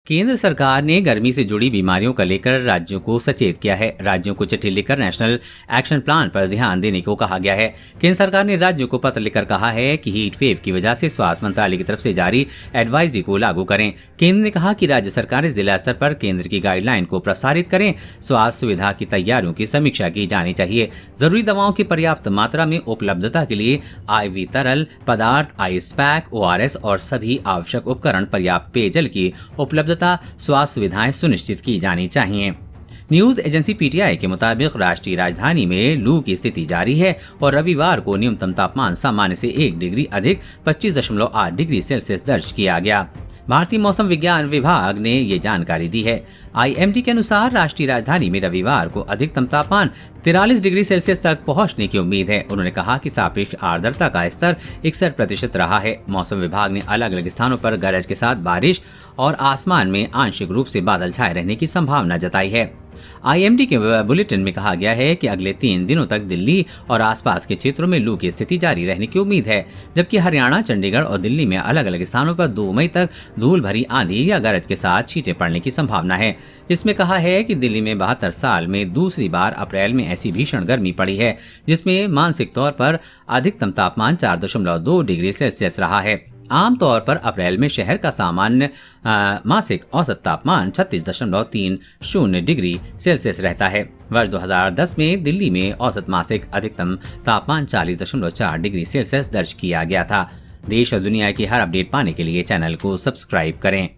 केंद्र सरकार ने गर्मी से जुड़ी बीमारियों का लेकर राज्यों को सचेत किया है। राज्यों को चिट्ठी लिखकर नेशनल एक्शन प्लान पर ध्यान देने को कहा गया है। केंद्र सरकार ने राज्यों को पत्र लिखकर कहा है कि हीट वेव की वजह से स्वास्थ्य मंत्रालय की तरफ से जारी एडवाइजरी को लागू करें। केंद्र ने कहा कि राज्य सरकारें जिला स्तर पर केंद्र की गाइडलाइन को प्रसारित करें। स्वास्थ्य सुविधा की तैयारियों की समीक्षा की जानी चाहिए। जरूरी दवाओं की पर्याप्त मात्रा में उपलब्धता के लिए IV तरल पदार्थ, आइस पैक, ORS और सभी आवश्यक उपकरण, पर्याप्त पेयजल की उपलब्धता, स्वास्थ्य सुविधाएं सुनिश्चित की जानी चाहिए। न्यूज एजेंसी PTI के मुताबिक राष्ट्रीय राजधानी में लू की स्थिति जारी है और रविवार को न्यूनतम तापमान सामान्य से 1 डिग्री अधिक 25.8 डिग्री सेल्सियस दर्ज किया गया। भारतीय मौसम विज्ञान विभाग ने ये जानकारी दी है। IMD के अनुसार राष्ट्रीय राजधानी में रविवार को अधिकतम तापमान 43 डिग्री सेल्सियस तक पहुंचने की उम्मीद है। उन्होंने कहा कि सापेक्ष आर्द्रता का स्तर 61% रहा है। मौसम विभाग ने अलग अलग स्थानों पर गरज के साथ बारिश और आसमान में आंशिक रूप से बादल छाए रहने की संभावना जताई है। IMD के बुलेटिन में कहा गया है कि अगले 3 दिनों तक दिल्ली और आसपास के क्षेत्रों में लू की स्थिति जारी रहने की उम्मीद है, जबकि हरियाणा, चंडीगढ़ और दिल्ली में अलग अलग स्थानों पर 2 मई तक धूल भरी आंधी या गरज के साथ छींटे पड़ने की संभावना है। इसमें कहा है कि दिल्ली में 72 साल में दूसरी बार अप्रैल में ऐसी भीषण गर्मी पड़ी है, जिसमें मानसिक तौर पर अधिकतम तापमान 4.2 डिग्री सेल्सियस रहा है। आमतौर पर अप्रैल में शहर का सामान्य मासिक औसत तापमान 36.30 डिग्री सेल्सियस रहता है। वर्ष 2010 में दिल्ली में औसत मासिक अधिकतम तापमान 40.4 डिग्री सेल्सियस दर्ज किया गया था। देश और दुनिया की हर अपडेट पाने के लिए चैनल को सब्सक्राइब करें।